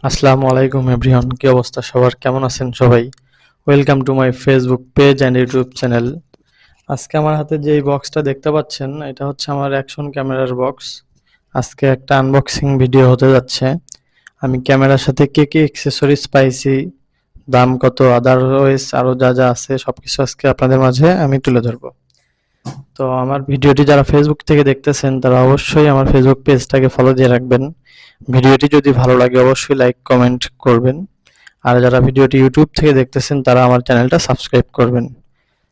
আসসালামু আলাইকুম এভরিওয়ান, কি অবস্থা সবার, কেমন আছেন সবাই? Welcome to my Facebook page and YouTube channel. আজকে আমার হাতে যে এই বক্সটা দেখতে পাচ্ছেন, এটা হচ্ছে আমার অ্যাকশন ক্যামেরার বক্স। আজকে একটা আনবক্সিং ভিডিও হতে যাচ্ছে। আমি ক্যামেরার সাথে কি কি অ্যাক্সেসরিজ পাইছি, দাম কত, আদারওয়াইজ আরও যা যা আছে সবকিছু আজকে আপনাদের মাঝে আমি তুলে ধরবো। তো আমার ভিডিওটি যারা ফেসবুক থেকে দেখতেছেন তারা অবশ্যই আমার ফেসবুক পেজটাকে ফলো দিয়ে রাখবেন। ভিডিওটি যদি ভালো লাগে অবশ্যই লাইক কমেন্ট করবেন। আর যারা ভিডিওটি ইউটিউব থেকে দেখতেছেন তারা আমার চ্যানেলটা সাবস্ক্রাইব করবেন।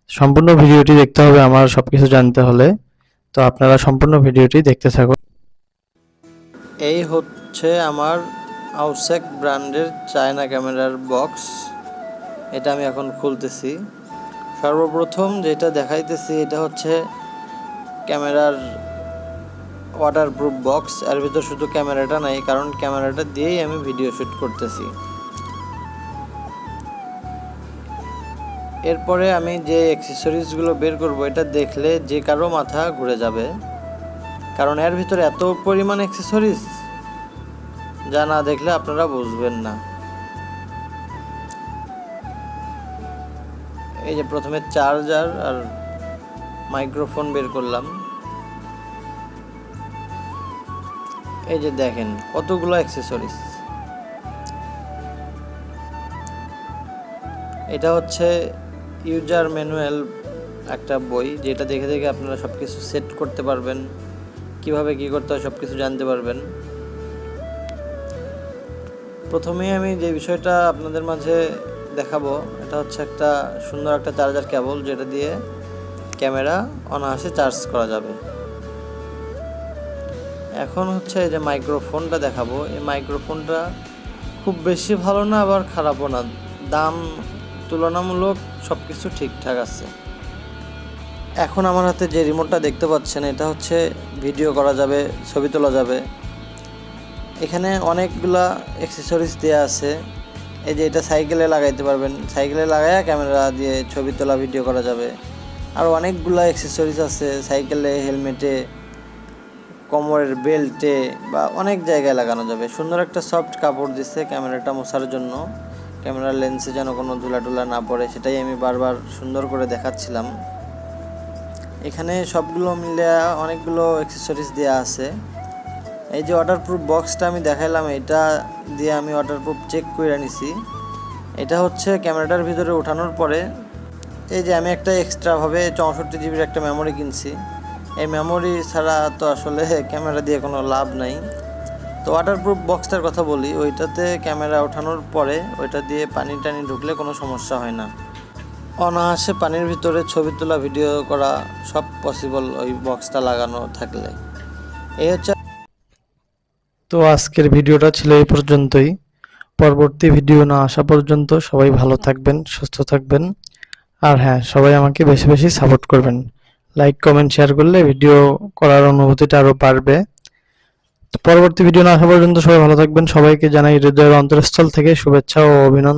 সম্পূর্ণ ভিডিওটি দেখতে হবে আমার সবকিছু জানতে হলে। তো আপনারা সম্পূর্ণ ভিডিওটি দেখতে থাকুন। এই হচ্ছে আমার আউসেক ব্র্যান্ডের চায়না ক্যামেরার বক্স। এটা আমি এখন খুলতেছি। সর্বপ্রথম যেটা দেখাইতেছি এটা হচ্ছে ক্যামেরার ওয়াটারপ্রুফ বক্স। এর ভিতর শুধু ক্যামেরাটা নাই, কারণ ক্যামেরাটা দিয়েই আমি ভিডিও শ্যুট করতেছি। এরপরে আমি যে অ্যাক্সেসরিজগুলো বের করব, এটা দেখলে যে কারো মাথা ঘুরে যাবে, কারণ এর ভিতরে এত পরিমাণ অ্যাক্সেসরিজ যা না দেখলে আপনারা বুঝবেন না। এই যে প্রথমে চার্জার আর মাইক্রোফোন বের করলাম। এই যে দেখেন কতগুলো অ্যাক্সেসরিজ। এটা হচ্ছে ইউজার ম্যানুয়াল, একটা বই, যেটা দেখে দেখে আপনারা সব কিছু সেট করতে পারবেন, কিভাবে কি করতে হয় সব কিছু জানতে পারবেন। প্রথমেই আমি যে বিষয়টা আপনাদের মাঝে দেখাবো, এটা হচ্ছে একটা সুন্দর একটা চার্জার কেবল, যেটা দিয়ে ক্যামেরা অনায়াসে চার্জ করা যাবে। এখন হচ্ছে এই যে মাইক্রোফোনটা দেখাবো। এই মাইক্রোফোনটা খুব বেশি ভালো না, আবার খারাপও না, দাম তুলনামূলক সব কিছু ঠিকঠাক আছে। এখন আমার হাতে যে রিমোটটা দেখতে পাচ্ছেন, এটা হচ্ছে ভিডিও করা যাবে, ছবি তোলা যাবে। এখানে অনেকগুলা অ্যাক্সেসরিজ দেওয়া আছে। এই যে এটা সাইকেলে লাগাইতে পারবেন, সাইকেলে লাগাইয়া ক্যামেরা দিয়ে ছবি তোলা, ভিডিও করা যাবে। আর অনেকগুলা অ্যাক্সেসরিজ আছে সাইকেলে, হেলমেটে, কোমরের বেল্টে বা অনেক জায়গায় লাগানো যাবে। সুন্দর একটা সফট কাপড় দিচ্ছে ক্যামেরাটা মোছার জন্য, ক্যামেরার লেন্সে যেন কোনো ধুলা না পড়ে, সেটাই আমি বারবার সুন্দর করে দেখাচ্ছিলাম। এখানে সবগুলো মিলে অনেকগুলো অ্যাক্সেসরিজ দেওয়া আছে। এই যে ওয়াটারপ্রুফ বক্সটা আমি দেখাইলাম, এটা দিয়ে আমি ওয়াটারপ্রুফ চেক করে নিছি। এটা হচ্ছে ক্যামেরাটার ভিতরে ওঠানোর পরে, এই যে আমি একটা এক্সট্রাভাবে 64 জিবির একটা মেমোরি কিনছি। এই মেমোরি ছাড়া তো আসলে ক্যামেরা দিয়ে কোনো লাভ নাই। তো ওয়াটারপ্রুফ বক্সটার কথা বলি, ওইটাতে ক্যামেরা ওঠানোর পরে ওইটা দিয়ে পানি টানি ঢুকলে কোনো সমস্যা হয় না, অনায়াসে পানির ভিতরে ছবি তোলা, ভিডিও করা সব পসিবল ওই বক্সটা লাগানো থাকলে। এই হচ্ছে। তো আজকের ভিডিওটা ছিল এই পর্যন্তই। পরবর্তী ভিডিও না আসা পর্যন্ত সবাই ভালো থাকবেন, সুস্থ থাকবেন। আর হ্যাঁ, সবাই আমাকে বেশি বেশি সাপোর্ট করবেন। লাইক কমেন্ট শেয়ার করলে ভিডিও করার অনুভূতিটা আরও বাড়বে। তো পরবর্তী ভিডিও না আসা পর্যন্ত সবাই ভালো থাকবেন। সবাইকে জানাই হৃদয়ের অন্তরস্থল থেকে শুভেচ্ছা ও অভিনন্দন।